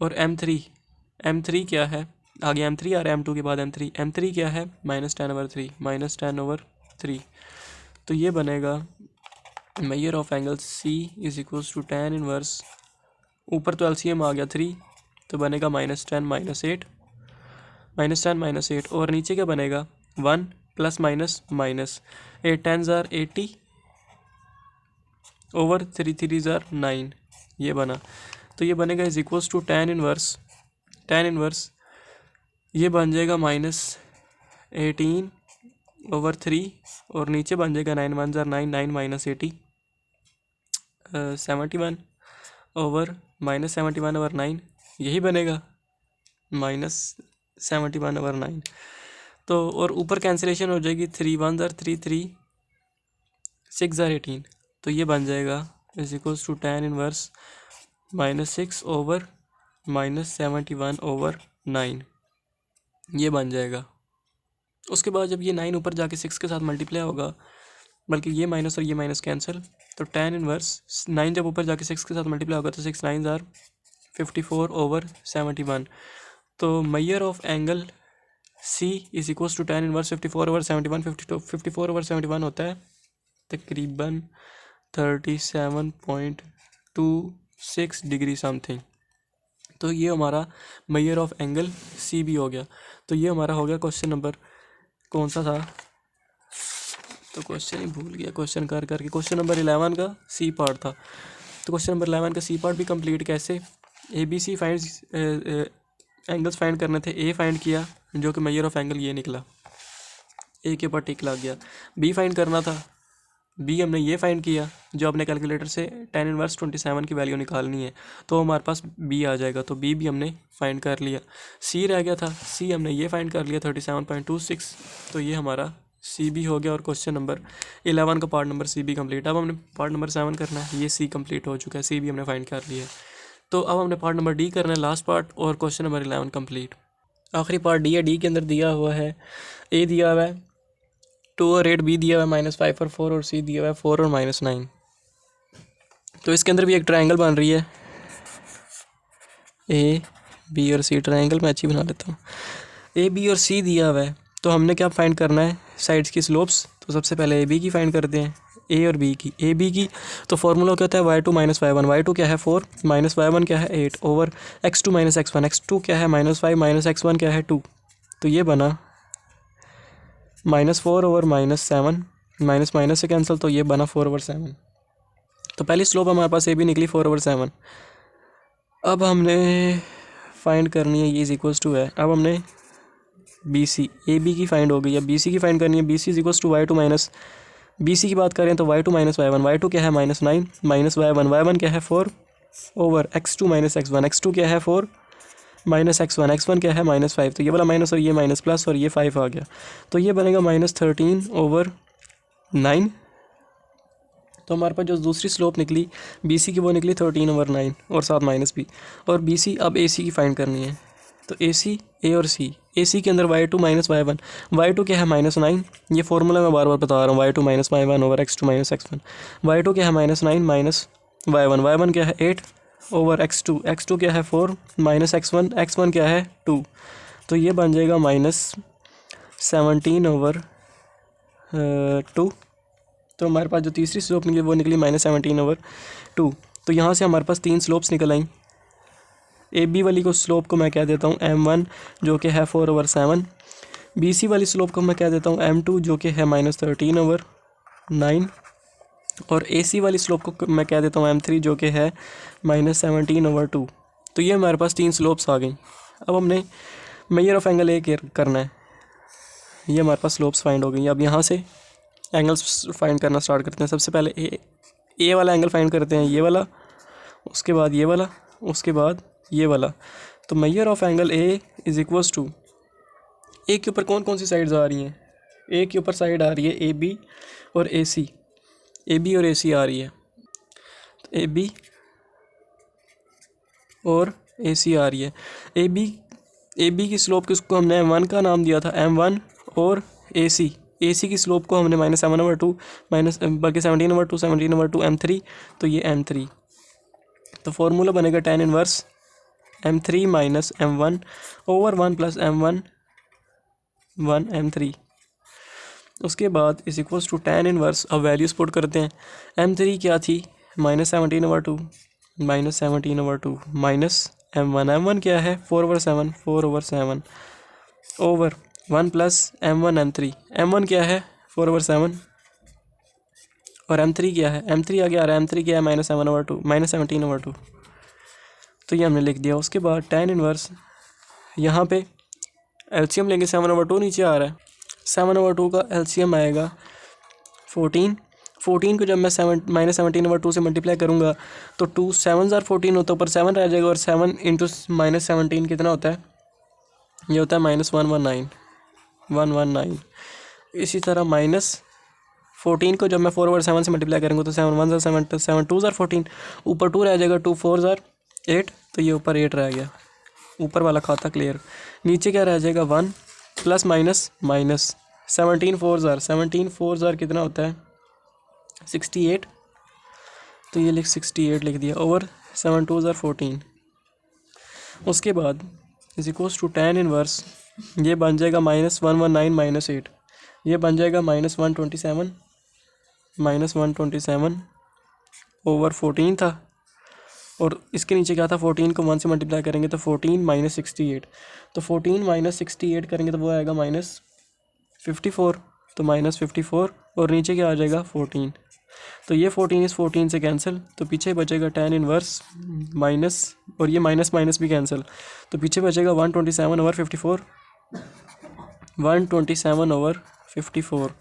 और M3 क्या है, आगे M3 आ रहा है M2 के बाद M3 क्या है माइनस tan/3। तो ये बनेगा measure of angle C is equals to tan inverse, ऊपर तो LCM आ गया 3 तो बनेगा माइनस tan -8 और नीचे क्या बनेगा 1 प्लस माइनस माइनस 8 10 ज़ार 80 ओवर 3 3 ज़ार 9, ये बना। तो ये बनेगा is equals to tan inverse ये बन जाएगा -18 ओवर 3 और नीचे बन जाएगा 9 1 ज़ार 9 9 माइनस 80 71 ओवर -71 ओवर 9, यही बनेगा -71 ओवर 9। तो और ऊपर कैंसिलेशन हो जाएगी 3 1 ज़ार 3 3 6 ज़ार 18, तो ये बन जाएगा is equals to tan inverse -6 over -71 over 9, ये बन जाएगा। उसके बाद जब ये 9 ऊपर जाके 6 के साथ मल्टीप्लाई होगा, बल्कि ये माइनस और ये माइनस कैंसिल, तो tan इनवर्स 9 जब ऊपर जाके 6 के साथ मल्टीप्लाई होगा तो 6 9 ज़ार 54 ओवर 71। तो measure of angle C is equals to tan inverse 54 over 71। 54 over 71 होता है तकरीबन 37.26 डिग्री समथिंग। तो ये हमारा मेजर ऑफ एंगल C भी हो गया। तो ये हमारा हो गया क्वेश्चन नंबर कौन सा था, तो क्वेश्चन ही भूल गया क्वेश्चन करके। क्वेश्चन नंबर 11 का C पार्ट था। तो क्वेश्चन नंबर 11 का C पार्ट भी कंप्लीट कैसे, ABC फाइंड्स एंगल्स फाइंड करने थे। A फाइंड किया जो कि मेजर ऑफ एंगल ये निकला, A के ऊपर टिक लग गया। B फाइंड करना था, B हमने ये फाइंड किया जो अपने कैलकुलेटर से tan इनवर्स 27 की वैल्यू निकालनी है, तो हमारे पास B आ जाएगा। तो B भी हमने फाइंड कर लिया। C रह गया था, C हमने ये फाइंड कर लिया 37.26, तो ये हमारा C भी हो गया। और क्वेश्चन नंबर 11 का पार्ट नंबर C भी कंप्लीट। अब हमने पार्ट नंबर 7 करना है, ये C कंप्लीट हो चुका है, C भी हमने फाइंड कर लिया है। तो अब हमने पार्ट नंबर डी करना है, लास्ट पार्ट, और क्वेश्चन नंबर 11 कंप्लीट। आखिरी पार्ट डी है। डी के अंदर दिया हुआ है ए दिया हुआ है 2 और 8, बी दिया हुआ है -5 और 4, और सी दिया हुआ है 4 और -9। तो इसके अंदर भी एक ट्रायंगल बन रही है, ए बी और सी ट्रायंगल मैं अच्छी बना लेता हूँ। ए बी और सी दिया हुआ है, तो हमने क्या फाइंड करना है, साइड्स की स्लोप्स। तो सबसे पहले ए बी की फाइंड करते हैं, ए और बी की। ए बी की तो फॉर्मूला क्या होता है, y2 - y1। y2 क्या है 4, -y1 क्या है 8, ओवर x2 - x1। x2 क्या है -5, -x1 क्या है 2। तो ये बना -4 ओवर -7, माइनस माइनस से कैंसिल, तो ये बना 4/7। तो पहली स्लोप हमारे पास ए बी निकली 4/7। अब हमने फाइंड करनी है, ये इज इक्वल्स टू है। अब हमने बी सी, ए बी की फाइंड हो गई है, बी सी की फाइंड करनी है। B C is equals to y2 minus, B C की बात करें तो y2 - y1। y2 क्या है -9, माइनस y1, y1 क्या है 4 ओवर x2 - x1। x2 क्या है 4 माइनस x1, x1 क्या है -5। तो ये वाला माइनस और ये माइनस प्लस और ये 5 आ गया, तो ये बनेगा -13/9। तो हमारे पास जो दूसरी स्लोप निकली बी सी की, वो निकली 13/9 और साथ माइनस भी। और बी सी, अब ए सी की फाइंड करनी है। तो ए सी, ए और सी, ए सी के अंदर y2 - y1। y2 क्या है -9, ये फार्मूला मैं बार बार बता रहा हूँ, y2 - y1 over x2 - x1। y2 क्या है -9 माइनस y1, y1 क्या है 8 ओवर x2, x2 क्या है 4 माइनस x1, x1 क्या है 2। तो ये बन जाएगा -17/2। तो हमारे पास जो तीसरी स्लोप निकली वो निकली -17/2। तो यहाँ से हमारे पास 3 स्लोप्स निकल आई। ए बी वाली को स्लोप को मैं कह देता हूँ m1 जो कि है 4/7। बी सी वाली स्लोप को मैं कह देता हूँ m2 जो कि है -13/9। और ए सी वाली स्लोप को मैं कह देता हूँ m3 जो कि है -17/2। तो ये हमारे पास 3 स्लोप्स आ गई। अब हमने मेजर ऑफ एंगल ए करना है। ये हमारे पास स्लोप्स फाइंड हो गई। अब यहाँ से एंगल्स फाइंड करना स्टार्ट करते हैं। सबसे पहले ए वाला एंगल फाइंड करते हैं, ये वाला, उसके बाद ये वाला, उसके बाद ये वाला। तो measure of angle A is equals to, A के ऊपर कौन कौन सी साइड्स आ रही हैं, ए के ऊपर साइड आ रही है ए बी और ए सी, ए बी और ए सी आ रही है। तो ए बी और ए सी आ रही है। ए बी की स्लोप किसको हमने m1 का नाम दिया था, m1, और ए सी की स्लोप को हमने -7/2 माइनस बल्कि 17/2, 17/2 m3। तो ये m3। तो फॉर्मूला बनेगा tan inverse m3 minus m1 over 1 plus m1 1 m3। उसके बाद इस इक्वल्स टू tan इनवर्स, अब वैल्यूज पुट करते हैं। m3 क्या थी -17/2 माइनस m1 क्या है 4/7 4/7 over 1 plus m1 m3। m1 क्या है 4/7 और m3 क्या है, m3 आगे आ रहा है, m3 क्या है -17/2। तो ये हमने लिख दिया। उसके बाद tan इनवर्स, यहाँ पे एलसीएम लेंगे, 7/2 नीचे आ रहा है, 7/2 का एलसीएम आएगा 14। 14 को जब मैं -17/2 से मल्टीप्लाई करूँगा तो 2 7 14 होता है, ऊपर 7 रह जाएगा, और 7 इंटू -17 कितना होता है, ये होता है -119। इसी तरह -14 को जब मैं 4/7 से मल्टीप्लाई करूँगा तो 7 1 7 7 2 14, ऊपर 2 रह जाएगा, 2 4 8, तो ये ऊपर 8 रह गया, ऊपर वाला खाता क्लियर। नीचे क्या रह जाएगा 1 प्लस माइनस 17 4 कितना होता है 68। तो ये 68 लिख दिया, ओवर 7 2 14। उसके बाद is equals to tan inverse, ये बन जाएगा -119 - 8, ये बन जाएगा -127 ओवर 14 था, और इसके नीचे क्या था 14 को 1 से मल्टीप्लाई करेंगे तो 14 - 68, तो 14 - 68 करेंगे तो वो आएगा -54, तो -54, और नीचे क्या आ जाएगा 14। तो ये 14 इस 14 से कैंसिल, तो पीछे बचेगा tan इनवर्स माइनस, और ये माइनस माइनस भी कैंसिल, तो पीछे बचेगा 127/54, 127/54।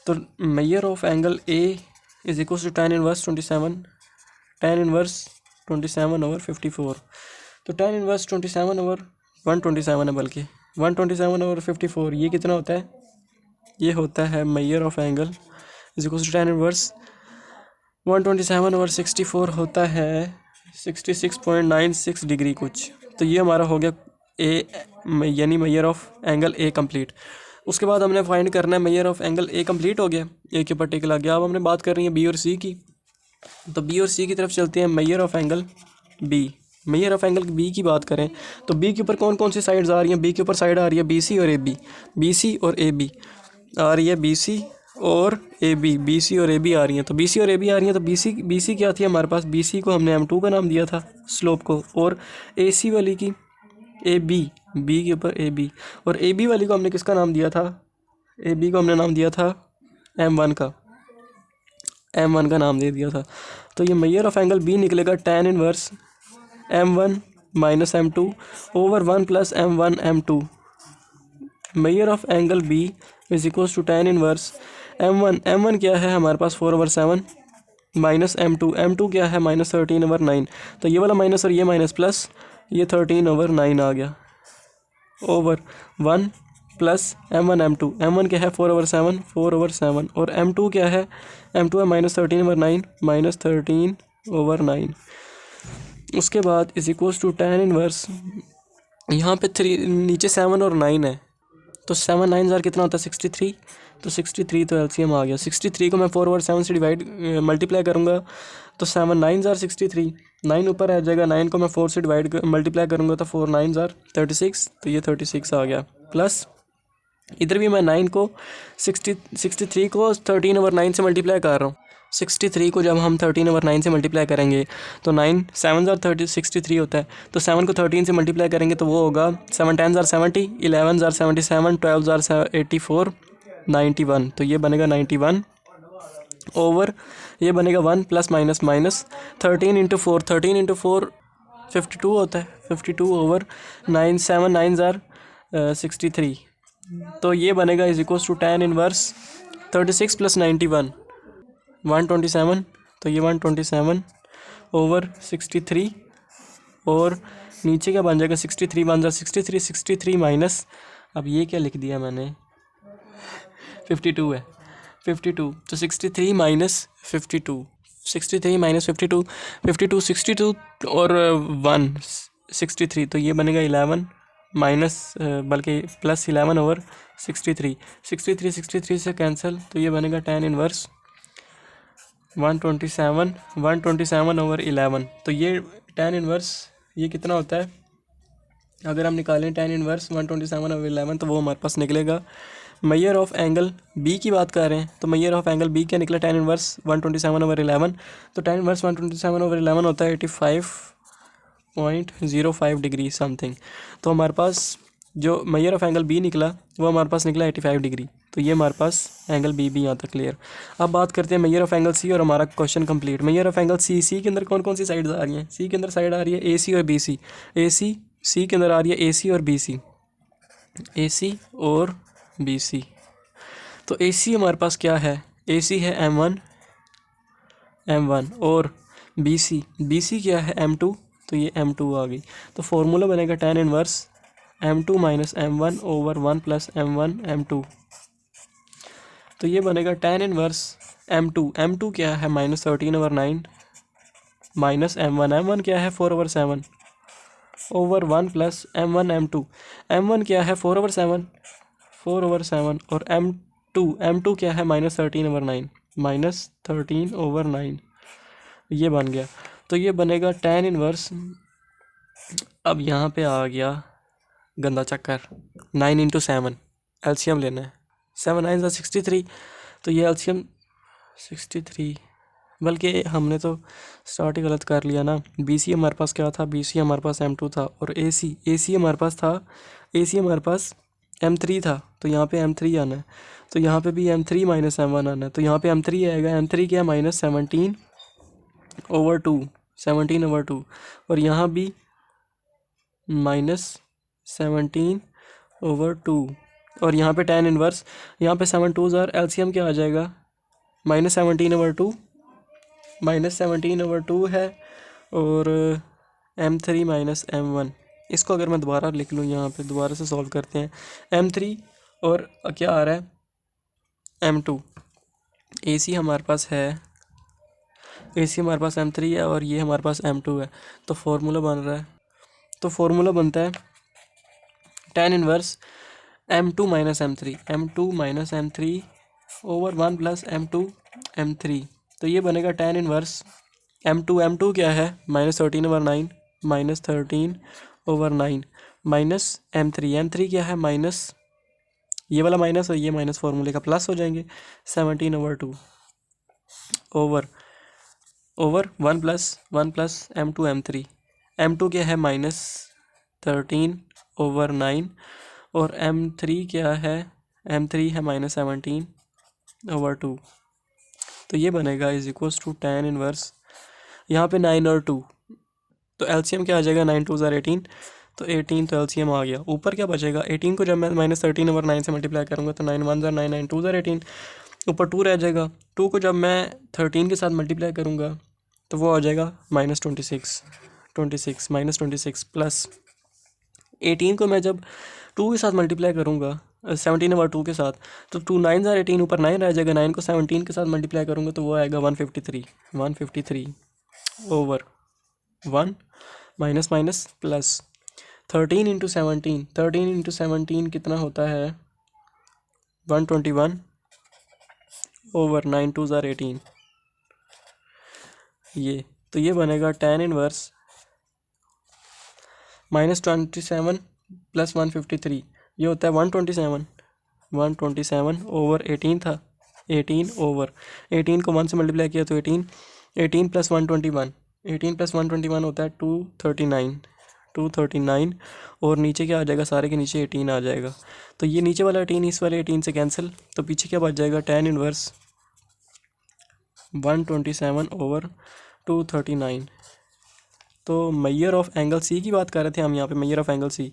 तो measure of angle A is equal to tan inverse 27/54। तो tan इनवर्स 27/127 है, बल्कि 127/54, ये कितना होता है, ये होता है measure of angle is equal to tan inverse 127/64 होता है 66.96 डिग्री कुछ। तो ये हमारा हो गया ए, यानी major of angle A complete. उसके बाद हमने फाइंड करना है measure of angle A complete हो गया, ए के पर्टिकुलर आ गया। अब हमने बात कर रही है बी और सी की, तो बी और सी की तरफ चलते हैं। Measure of angle B, measure of angle B की बात करें तो बी के ऊपर कौन कौन सी साइड्स आ रही हैं? बी के ऊपर साइड आ रही है बी सी और ए बी, बी सी और ए बी आ रही है, बी सी और ए बी, बी सी और ए बी आ रही हैं। तो बी सी और ए बी आ रही हैं, तो बी सी क्या थी हमारे पास? बी सी को हमने M2 का नाम दिया था स्लोप को, और ए सी वाली की ए बी, बी के ऊपर ए बी, और ए बी वाली को हमने किसका नाम दिया था? ए बी को हमने नाम दिया था M1 का, M1 का नाम दे दिया था। तो ये मेजर ऑफ एंगल बी निकलेगा tan inverse M1 minus M2 over 1 plus M1 M2। Measure of angle B is equals to tan inverse M1 क्या है हमारे पास? 4/7 माइनस M2 क्या है? माइनस 13/9। तो ये वाला माइनस और ये माइनस प्लस, ये 13/9 आ गया, ओवर 1 प्लस M1 M1 क्या है? 4/7 और M2 क्या है? M2 है माइनस 13/9, माइनस 13/9। उसके बाद is equals to tan inverse, यहाँ पे 3 नीचे 7 और 9 है, तो 7 9 ज़ार कितना होता है? 63। तो 63 तो एलसीएम आ गया। 63 को मैं 4/7 से डिवाइड मल्टीप्लाई करूँगा तो 7 9 ज़ार 63, 9 ऊपर आ जाएगा, 9 को मैं 4 से डिवाइड मल्टीप्लाई करूँगा तो 4 9 ज़ार 36, तो ये 36 आ गया। प्लस इधर भी मैं 9 को 63 को 13/9 से मल्टीप्लाई कर रहा हूँ। 63 को जब हम 13/9 से मल्टीप्लाई करेंगे तो 9 7 ज़ार 63 होता है, तो 7 को 13 से मल्टीप्लाई करेंगे तो वो होगा 7 10 ज़ार 70, 11 ज़ार 77, 12 ज़ार 84, 91। तो ये बनेगा 91 ओवर, ये बनेगा 1 plus minus minus 13 into 4, 13 into 4 52 होता है, 52 ओवर 9 7 9 ज़ार 63। तो ये बनेगा is equals to tan inverse 36 plus 91 127। तो ये 127 ओवर 63, और नीचे क्या बन जाएगा? 63 बन जाएगा 63 माइनस, अब ये क्या लिख दिया मैंने? 52 है, 52। तो 63 माइनस 52, 63 माइनस 52, 52 62 और 1 63, तो ये बनेगा 11 माइनस बल्कि प्लस 11 ओवर 63, 63 से कैंसिल, तो ये बनेगा tan इनवर्स 127 ओवर 11। तो ये tan इनवर्स ये कितना होता है? अगर हम निकालें tan इनवर्स 127 ओवर 11 तो वो हमारे पास निकलेगा। मेजर ऑफ एंगल बी की बात कर रहे हैं तो मेजर ऑफ एंगल बी क्या निकला? tan inverse 127 over 11। तो tan इनवर्स 127 ओवर 11 होता है 85.05 डिग्री समथिंग। तो हमारे पास जो मेजर ऑफ एंगल बी निकला वो हमारे पास निकला 85 डिग्री। तो ये हमारे पास एंगल बी भी यहाँ तक क्लियर। अब बात करते हैं मेजर ऑफ एंगल सी और हमारा question complete. Measure of angle C, C के अंदर कौन कौन सी साइड्स आ रही हैं? सी के अंदर साइड आ रही है ए सी और बी सी, ए सी, सी के अंदर आ रही है ए सी और बी सी, ए सी और बी सी। तो ए सी हमारे पास क्या है? ए सी है M1 और बी सी क्या है? M2, तो ये M2 आ गई। तो फॉर्मूला बनेगा tan inverse M2 minus M1 over 1 plus M1 M2। तो ये बनेगा tan इनवर्स M2 क्या है? माइनस 13/9 माइनस M1 क्या है? 4/7 ओवर 1 प्लस M1 M2 क्या है? 4/7 और M2 क्या है? माइनस 13/9 माइनस 13/9, ये बन गया। तो ये बनेगा tan इनवर्स। अब यहाँ पे आ गया गंदा चक्कर, 9 इंटू 7 एलसीएम लेना है। 7 9 63, तो ये एलसीएम 63, बल्कि हमने तो स्टार्ट ही गलत कर लिया ना। बीसी हमारे पास क्या था? बीसी हमारे पास M2 था, और एसी हमारे पास था, एसी हमारे पास M3 था। तो यहाँ पे M3 आना है, तो यहाँ पे भी M3 माइनस M1 आना है। तो यहाँ पे M3 आएगा, M3 क्या? माइनस 17/2 और यहाँ भी माइनस 17/2, और यहाँ पे tan इनवर्स, यहाँ पे 7 2 ज़ार एलसीएम क्या आ जाएगा? माइनस 17/2 है, और M3 माइनस M1। इसको अगर मैं दोबारा लिख लूँ, यहाँ पे दोबारा से सॉल्व करते हैं। M3 और क्या आ रहा है? M2। AC हमारे पास है ए सी हमारे पास M3 है और ये हमारे पास M2 है। तो फार्मूला बन रहा है, तो फार्मूला बनता है tan inverse M2 minus M3, M2 minus M3 over 1 plus M2 M3। तो ये बनेगा tan इनवर्स M2 क्या है -13/9, -13/9 माइनस M3 क्या है माइनस, ये वाला माइनस और ये माइनस फार्मूले का प्लस हो जाएंगे, 17/2 ओवर 1 प्लस M2 क्या है -13/9 और M3 क्या है, M3 है -17/2। तो ये बनेगा is equals to tan inverse, यहाँ पे 9 और 2 तो एलसीएम क्या आ जाएगा, 9 2 ज़ार 18, तो 18 तो एलसीएम आ गया। ऊपर क्या बचेगा, 18 को जब मैं -13/9 से मल्टीप्लाई करूँगा तो 9 1 ज़ार 9, 9 2 ज़ार 18, ऊपर 2 रह जाएगा। 2 को जब मैं 13 के साथ मल्टीप्लाई करूँगा तो वो आ जाएगा -26 -26 प्लस 18 को मैं जब 2 के साथ मल्टीप्लाई करूँगा 17/2 के साथ, तो 2 9 ज़ार 18, ऊपर 9 रह जाएगा। 9 को 17 के साथ मल्टीप्लाई करूँगा तो वो आएगा 153 over 1 minus minus plus 13 into 17 कितना होता है 121 ओवर 9 2 ज़ार 18। ये तो ये बनेगा tan इनवर्स -27 प्लस 153, ये होता है 127 ओवर 18 था, 18 ओवर 18 को 1 से मल्टीप्लाई किया तो 18 प्लस 121 होता है 239 और नीचे क्या आ जाएगा, सारे के नीचे 18 आ जाएगा। तो ये नीचे वाला 18 इस वाले 18 से कैंसिल, तो पीछे क्या बच जाएगा, tan इनवर्स 127 ओवर 239। तो मेजर ऑफ एंगल सी की बात कर रहे थे हम यहाँ पे, मेजर ऑफ एंगल सी,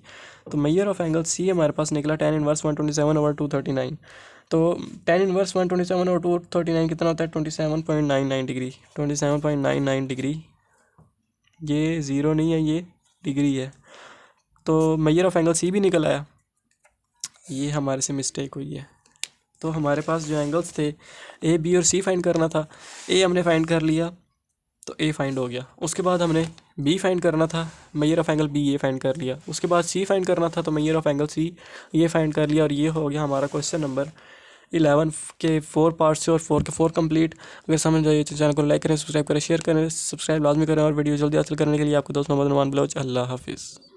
तो मेजर ऑफ एंगल सी हमारे पास निकला tan इनवर्स 127 ओवर 239। तो tan इनवर्स 127 ओवर 239 कितना होता है 27.99 डिग्री, 27.99 डिग्री, ये ज़ीरो नहीं है, ये डिग्री है। तो मेजर ऑफ एंगल सी भी निकल आया, ये हमारे से मिस्टेक हुई है। तो हमारे पास जो एंगल्स थे ए बी और सी फाइंड करना था, ए हमने फाइंड कर लिया तो ए फाइंड हो गया। उसके बाद हमने बी फाइंड करना था, मेजर ऑफ एंगल बी ये फाइंड कर लिया। उसके बाद सी फाइंड करना था तो मेजर ऑफ एंगल सी ये फाइंड कर लिया। और ये हो गया हमारा क्वेश्चन नंबर 11 के 4 पार्ट्स से और 4 के 4 कंप्लीट। अगर समझ आइए तो चैनल को लाइक करें, सब्सक्राइब करें, शेयर करें, सब्सक्राइब लाजमी करें और वीडियो जल्दी हासिल करने के लिए आपको दोस्त मोहम्मद नुमान बलोच। अल्लाह हाफिज़।